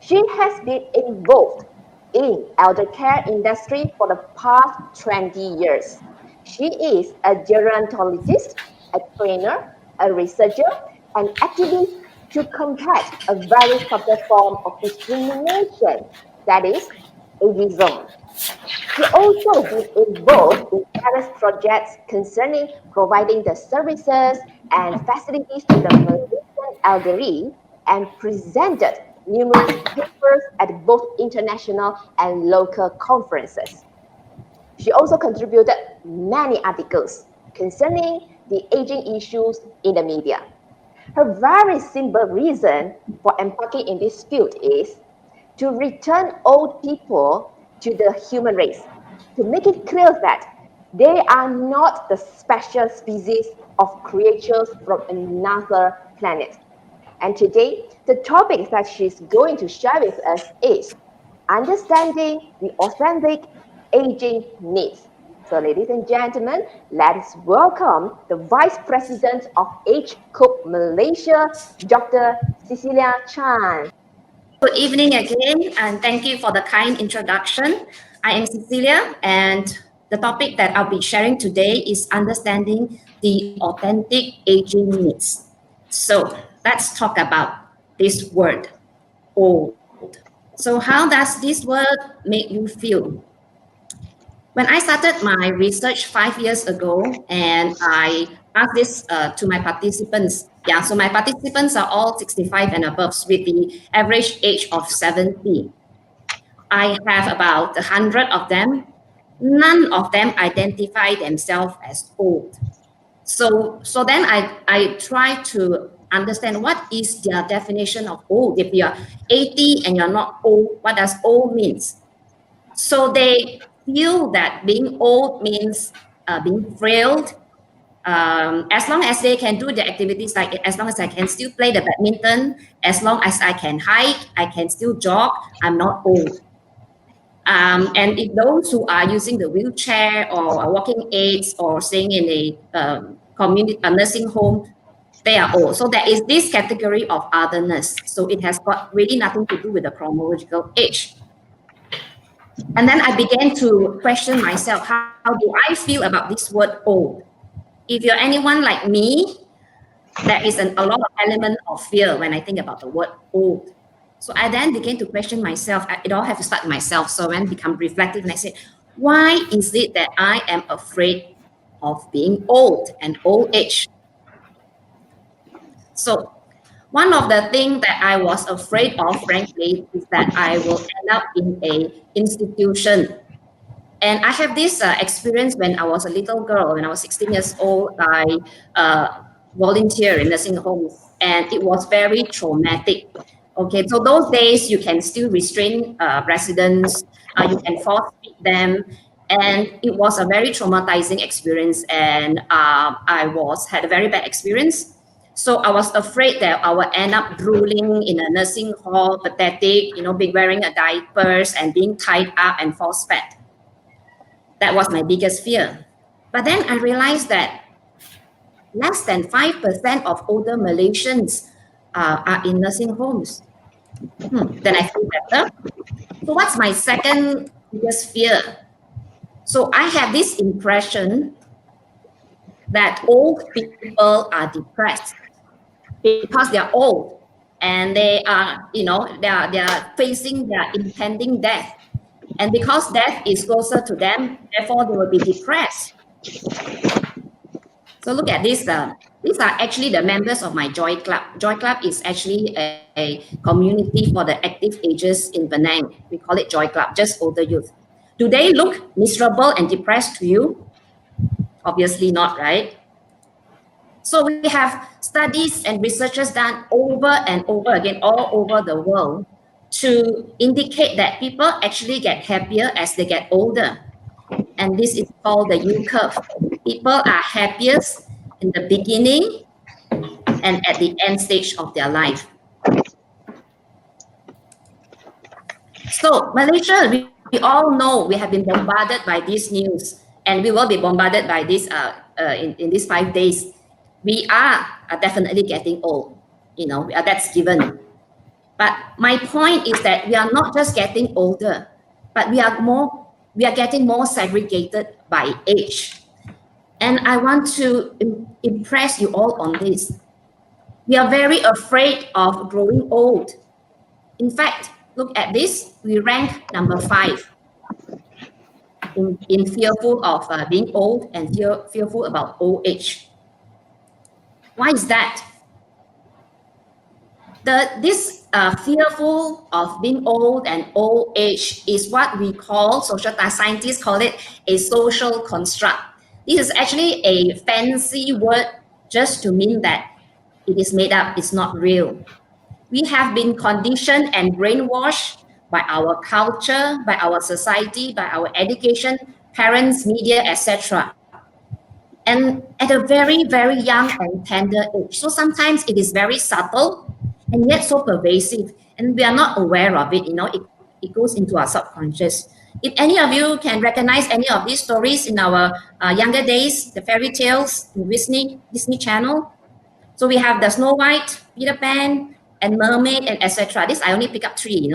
She has been involved in elder care industry for the past 20 years. She is a gerontologist, a trainer, a researcher, and activist to combat a very subtle form of discrimination, that is, ageism. She also been involved in various projects concerning providing the services and facilities to the Malaysian elderly and presented numerous papers at both international and local conferences. She also contributed many articles concerning the aging issues in the media. Her very simple reason for embarking in this field is to return old people to the human race, to make it clear that they are not the special species of creatures from another planet. And today, the topic that she's going to share with us is understanding the authentic aging needs. So, ladies and gentlemen, let's welcome the Vice President of Age Cook Malaysia, Dr. Cecilia Chan. Good evening again, and thank you for the kind introduction. I am Cecilia, and the topic that I'll be sharing today is understanding the authentic aging needs. So let's talk about this word, old. So, how does this word make you feel? When I started my research 5 years ago, and I asked this to my participants. Yeah, so my participants are all 65 and above with the average age of 70. I have about 100 of them. None of them identify themselves as old. So then I try to understand what is their definition of old. If you're 80 and you're not old, what does old means? So they feel that being old means being frail. As long as they can do the activities, like as long as I can still play the badminton, as long as I can hike, I can still jog, I'm not old. And if those who are using the wheelchair or walking aids or staying in a community a nursing home, they are old. So there is this category of otherness. So it has got really nothing to do with the chronological age. And then I began to question myself, how do I feel about this word old? If you're anyone like me, there is a lot of element of fear when I think about the word old. So I then began to question myself. It all have to start with myself. So when I become reflective and I said, why is it that I am afraid of being old and old age? So one of the things that I was afraid of, frankly, is that I will end up in a institution. And I have this experience when I was a little girl. When I was 16 years old, I volunteered in nursing homes, and it was very traumatic. Okay, so those days you can still restrain residents, you can force feed them, and it was a very traumatizing experience. And I had a very bad experience. So I was afraid that I would end up drooling in a nursing hall, pathetic, being wearing a diapers and being tied up and force fed. That was my biggest fear. But then I realized that less than 5% of older Malaysians are in nursing homes. Then I feel better. So what's my second biggest fear? So I have this impression that old people are depressed because they're old and they are, they are facing their impending death. And because death is closer to them, therefore they will be depressed. So look at this. These are actually the members of my Joy Club. Joy Club is actually a community for the active agers in Penang. We call it Joy Club, just older youth. Do they look miserable and depressed to you? Obviously not, right? So we have studies and researchers done over and over again all over the world to indicate that people actually get happier as they get older. And this is called the U curve. People are happiest in the beginning and at the end stage of their life. So Malaysia, we all know we have been bombarded by this news, and we will be bombarded by this in these 5 days. We are definitely getting old. That's given. But my point is that we are not just getting older, but we are getting more segregated by age. And I want to impress you all on this. We are very afraid of growing old. In fact, look at this. We rank number 5 in fearful of being old and fearful about old age. Why is that? This fearful of being old and old age is what we call, social scientists call it a social construct. This is actually a fancy word just to mean that it is made up, it's not real. We have been conditioned and brainwashed by our culture, by our society, by our education, parents, media, etc. And at a very, very young and tender age. So sometimes it is very subtle and yet so pervasive, and we are not aware of it. It goes into our subconscious. If any of you can recognize any of these stories in our younger days, the fairy tales in Disney Channel. So we have the Snow White, Peter Pan, and Mermaid, and etc. This I only pick up 3.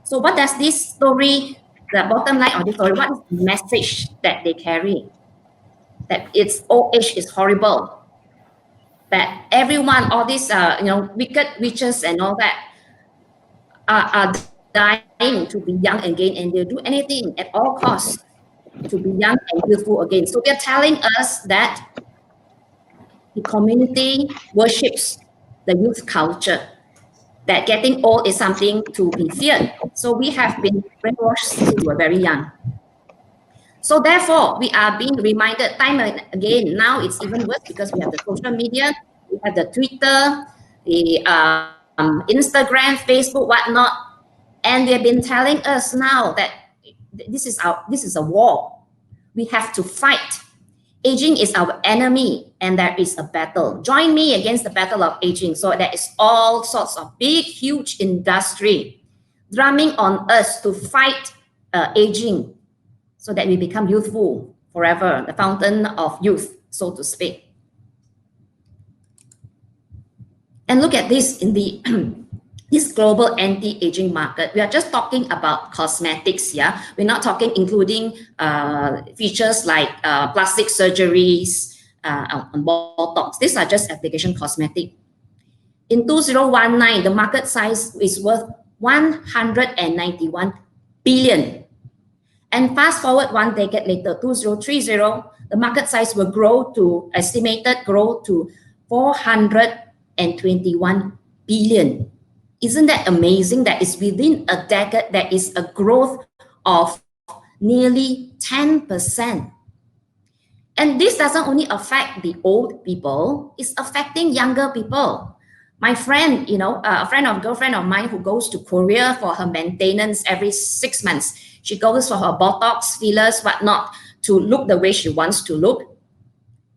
So what does this story, the bottom line of this story, what is the message that they carry? That it's old age is horrible. That everyone, all these wicked witches and all that are dying to be young again, and they'll do anything at all costs to be young and youthful again. So they're telling us that the community worships the youth culture, that getting old is something to be feared. So we have been brainwashed since we were very young. So therefore, we are being reminded time and again. Now it's even worse because we have the social media, we have the Twitter, the Instagram, Facebook, whatnot, and they've been telling us now that this is a war. We have to fight. Aging is our enemy, and there is a battle. Join me against the battle of aging. So there is all sorts of big, huge industry drumming on us to fight aging, so that we become youthful forever, the fountain of youth, so to speak. And look at this in the this global anti-aging market. We are just talking about cosmetics, yeah? We're not talking including features like plastic surgeries on Botox. These are just application cosmetic. In 2019, the market size is worth 191 billion. And fast forward 1 decade later, 2030, the market size will estimated grow to 421 billion. Isn't that amazing that it's within a decade there is a growth of nearly 10%? And this doesn't only affect the old people, it's affecting younger people. My friend, girlfriend of mine who goes to Korea for her maintenance every 6 months. She goes for her Botox, fillers, whatnot, to look the way she wants to look.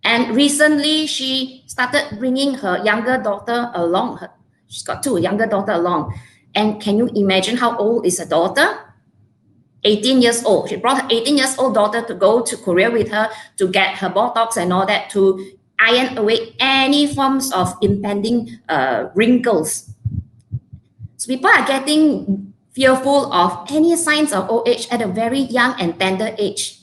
And recently, she started bringing her younger daughter along. She's got 2 younger daughter along. And can you imagine how old is her daughter? 18 years old. She brought her 18 years old daughter to go to Korea with her to get her Botox and all that, to iron away any forms of impending wrinkles. So people are getting fearful of any signs of old age at a very young and tender age.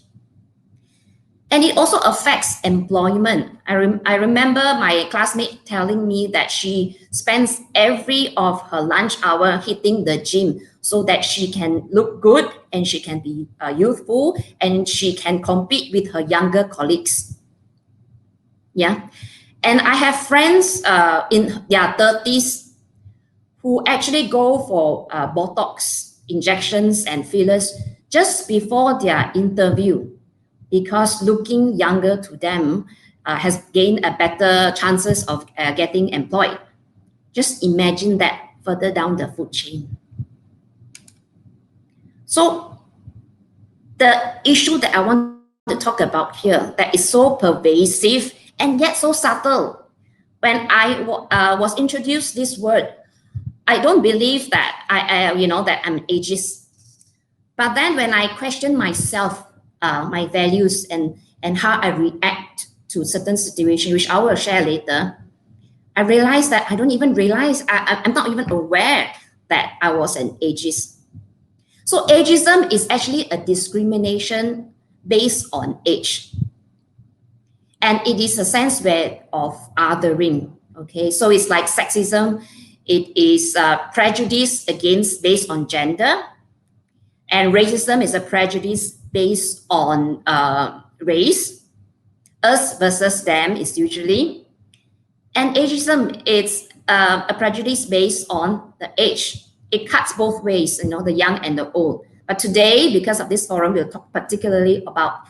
And it also affects employment. I remember my classmate telling me that she spends every of her lunch hour hitting the gym so that she can look good and she can be youthful and she can compete with her younger colleagues. Yeah. And I have friends in their 30s who actually go for Botox injections and fillers just before their interview, because looking younger to them has gained a better chances of getting employed. Just imagine that further down the food chain. So the issue that I want to talk about here that is so pervasive and yet so subtle. When I was introduced this word, I don't believe that that I'm ageist. But then when I question myself, my values and how I react to certain situations, which I will share later, I realized that I don't even realize, I'm not even aware that I was an ageist. So ageism is actually a discrimination based on age. And it is a sense where of othering. Okay, so it's like sexism. It is prejudice against based on gender, and racism is a prejudice based on race. Us versus them is usually, and ageism is a prejudice based on the age. It cuts both ways, the young and the old. But today, because of this forum, we'll talk particularly about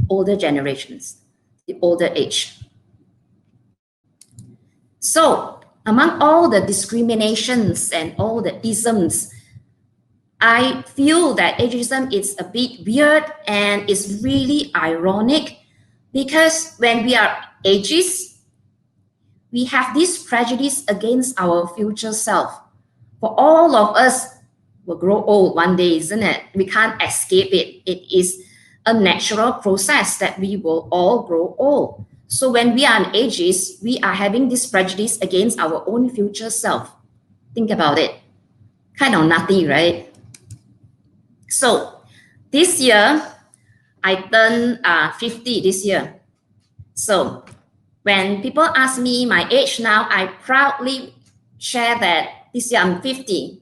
older generations, the older age. So, among all the discriminations and all the isms, I feel that ageism is a bit weird and it's really ironic because when we are ageist, we have this prejudice against our future self. For all of us will grow old one day, isn't it? We can't escape it. It is a natural process that we will all grow old. So when we are an ageist, we are having this prejudice against our own future self. Think about it. Kind of nutty, right? So this year, I turned 50 this year. So when people ask me my age now, I proudly share that this year I'm 50.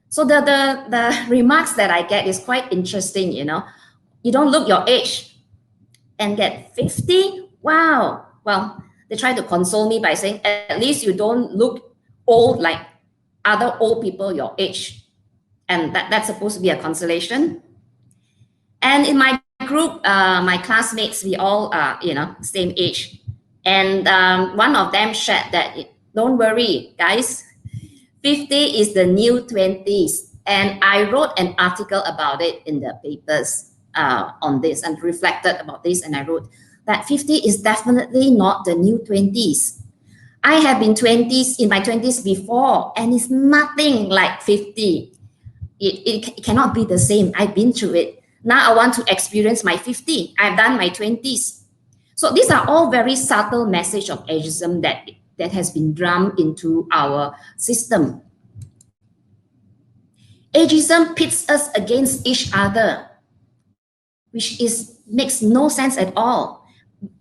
So the remarks that I get is quite interesting, You don't look your age and get 50? Wow. Well, they try to console me by saying, at least you don't look old like other old people your age. And that's supposed to be a consolation. And in my group, my classmates, we all are, same age. And one of them shared that, don't worry, guys, 50 is the new 20s. And I wrote an article about it in the papers on this and reflected about this. And I wrote that 50 is definitely not the new 20s. I have been in my 20s before, and it's nothing like 50. It cannot be the same. I've been through it. Now I want to experience my 50. I've done my 20s. So these are all very subtle message of ageism that has been drummed into our system. Ageism pits us against each other, which makes no sense at all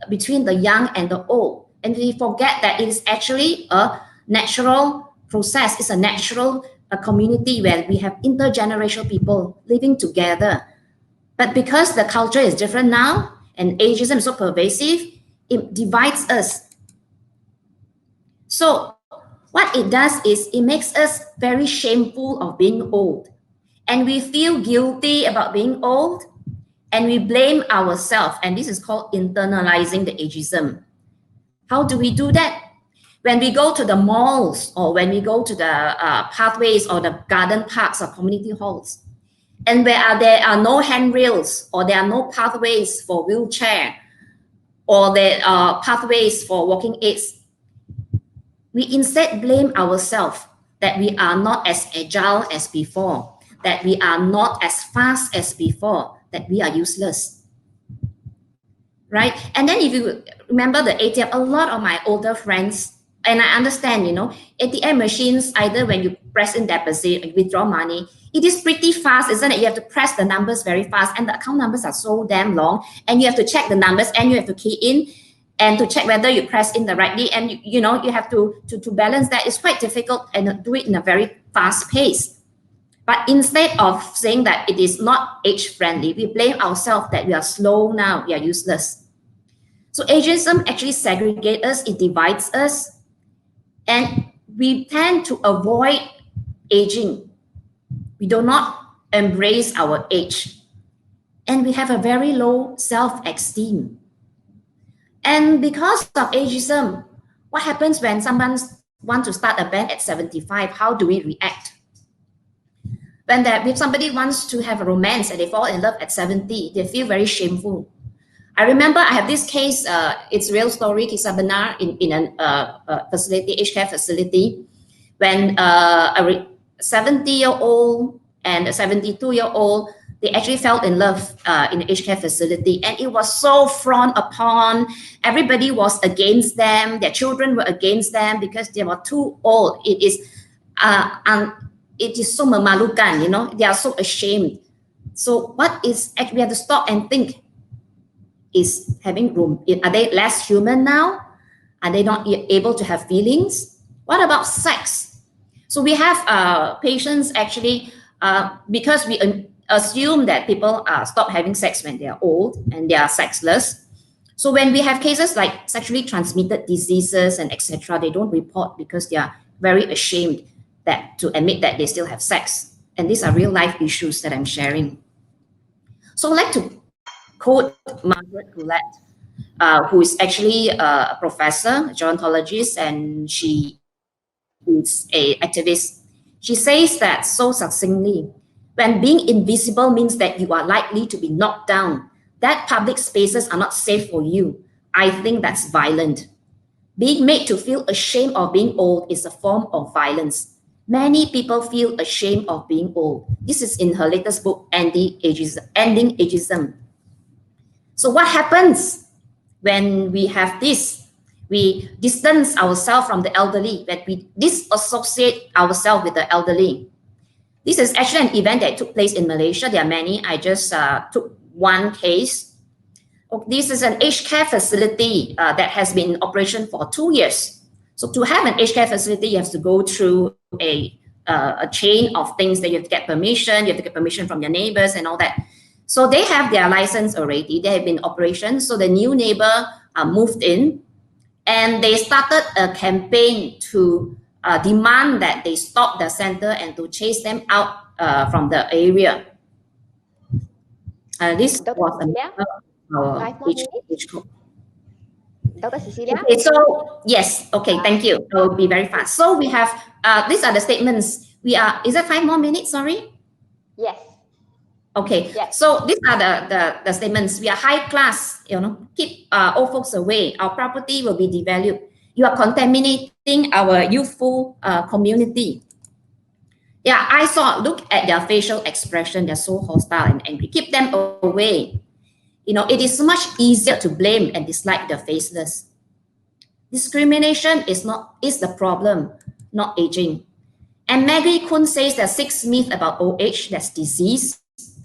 between the young and the old. And we forget that it is actually a natural process. It's a natural community where we have intergenerational people living together. But because the culture is different now and ageism is so pervasive, it divides us. So what it does is it makes us very shameful of being old. And we feel guilty about being old and we blame ourselves. And this is called internalizing the ageism. How do we do that? When we go to the malls or when we go to the pathways or the garden parks or community halls, and where there are no handrails or there are no pathways for wheelchair or there are pathways for walking aids, we instead blame ourselves that we are not as agile as before, that we are not as fast as before, that we are useless. Right? And then if you remember the ATM, a lot of my older friends, and I understand, ATM machines, either when you press in deposit, withdraw money, it is pretty fast, isn't it? You have to press the numbers very fast, and the account numbers are so damn long, and you have to check the numbers, and you have to key in, and to check whether you press in the rightly, and you have to balance that. It's quite difficult and do it in a very fast pace. But instead of saying that it is not age-friendly, we blame ourselves that we are slow now, we are useless. So ageism actually segregates us, it divides us, and we tend to avoid aging. We do not embrace our age. And we have a very low self-esteem. And because of ageism, what happens when someone wants to start a band at 75? How do we react? If somebody wants to have a romance and they fall in love at 70, they feel very shameful. I remember I have this case, it's a real story, kisah benar, in a facility, aged care facility, when a 70-year-old and a 72-year-old, they actually fell in love in the aged care facility. And it was so frowned upon. Everybody was against them. Their children were against them because they were too old. It is and it is so memalukan, you know, they are so ashamed. So what is, we have to stop and think, is having room, are they less human now? Are they not able to have feelings? What about sex? So we have patients actually, because we assume that people stop having sex when they are old and they are sexless. So when we have cases like sexually transmitted diseases and etc., they don't report because they are very ashamed that to admit that they still have sex. And these are real life issues that I'm sharing. So I'd like to quote Margaret Goulet, who is actually a professor, a gerontologist, and she is a activist. She says that so succinctly: when being invisible means that you are likely to be knocked down, that public spaces are not safe for you, I think that's violent. Being made to feel ashamed of being old is a form of violence. Many people feel ashamed of being old. This is in her latest book, Ending Ageism. So what happens when we have this? We distance ourselves from the elderly, that we disassociate ourselves with the elderly. This is actually an event that took place in Malaysia. There are many. I just took one case. This is an aged care facility that has been in operation for 2 years. So to have an aged care facility, you have to go through a chain of things that you have to get permission. You have to get permission from your neighbors and all that. So they have their license already. They have been in operation. So the new neighbor moved in, and they started a campaign to demand that they stop the center and to chase them out from the area. This Dr. was Cecilia, our 5 more minutes. age group. Dr. Cecilia? Okay, so yes, okay, thank you. I will be very fast. So we have these are the statements. We are, is that 5 more minutes? Sorry. Yes. Okay, Yes. so these are the statements. We are high class, you know, keep old folks away. Our property will be devalued. You are contaminating our youthful community. Yeah, I saw, look at their facial expression. They're so hostile and angry. Keep them away. You know, it is much easier to blame and dislike the faceless. Discrimination is the problem, not aging. And Maggie Kuhn says that 6 myths about old age, that's disease,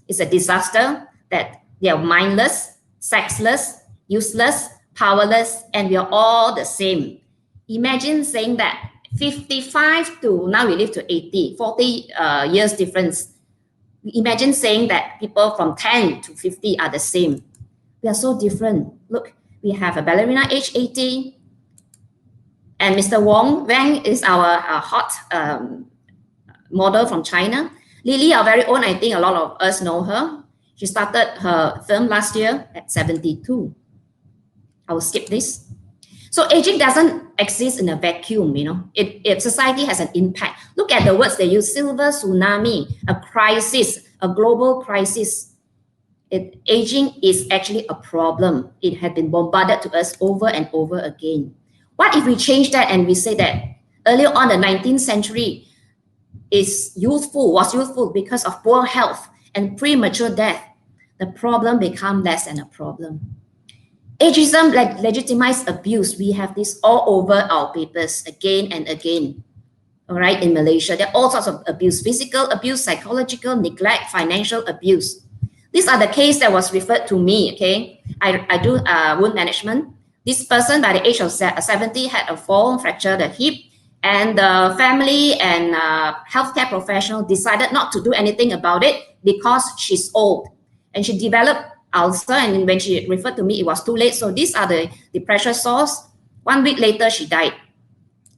is a disaster, that they are mindless, sexless, useless, powerless, and we are all the same. Imagine saying that 55 to now we live to 80, 40 years difference. Imagine saying that people from 10 to 50 are the same. We are so different. Look, we have a ballerina age 80, and Mr. Wang is our hot model from China. Lily, our very own, I think a lot of us know her. She started her film last year at 72. I will skip this. So aging doesn't exist in a vacuum, you know. It society has an impact. Look at the words they use: silver tsunami, a crisis, a global crisis. Aging is actually a problem. It had been bombarded to us over and over again. What if we change that and we say that earlier on the 19th century was youthful because of poor health and premature death? The problem become less than a problem. Ageism legitimized abuse. We have this all over our papers again and again. All right, in Malaysia, there are all sorts of abuse: physical abuse, psychological neglect, financial abuse. These are the case that was referred to me. Okay, I do wound management. This person, by the age of 70, had a fall, fractured the hip, and the family and healthcare professional decided not to do anything about it because she's old, and she developed ulcer. And when she referred to me, it was too late. So these are the pressure sores. 1 week later, she died.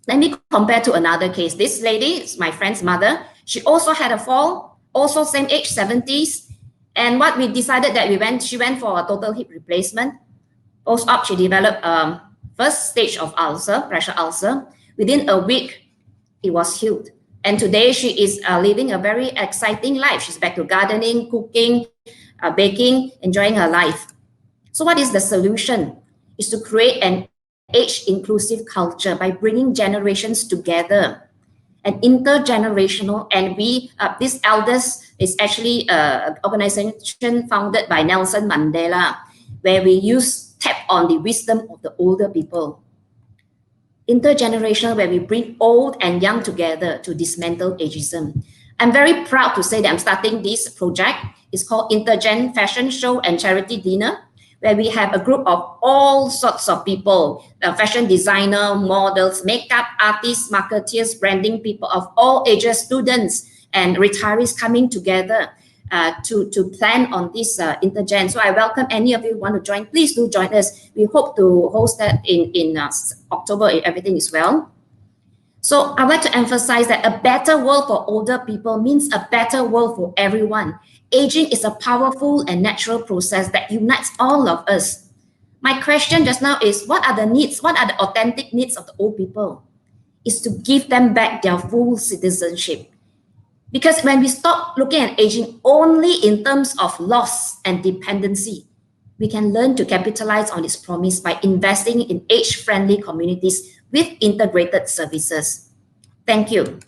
Let me compare to another case. This lady is my friend's mother. She also had a fall, also same age, 70s. And what we decided that she went for a total hip replacement. Post-op, she developed first stage of ulcer, pressure ulcer. Within a week, it was healed. And today she is living a very exciting life. She's back to gardening, cooking, baking, enjoying her life. So what is the solution? Is to create an age-inclusive culture by bringing generations together, and intergenerational. And this elders is actually an organization founded by Nelson Mandela, where we tap on the wisdom of the older people. intergenerational, where we bring old and young together to dismantle ageism. I'm very proud to say that I'm starting this project. It's called Intergen Fashion Show and Charity Dinner, where we have a group of all sorts of people, fashion designer, models, makeup artists, marketeers, branding people of all ages, students and retirees coming together to plan on this Intergen. So I welcome any of you who want to join. Please do join us. We hope to host that in October if everything is well. So I would like to emphasize that a better world for older people means a better world for everyone. Aging is a powerful and natural process that unites all of us. My question just now is, what are the needs? What are the authentic needs of the old people? Is to give them back their full citizenship. Because when we stop looking at aging only in terms of loss and dependency, we can learn to capitalize on its promise by investing in age-friendly communities with integrated services. Thank you.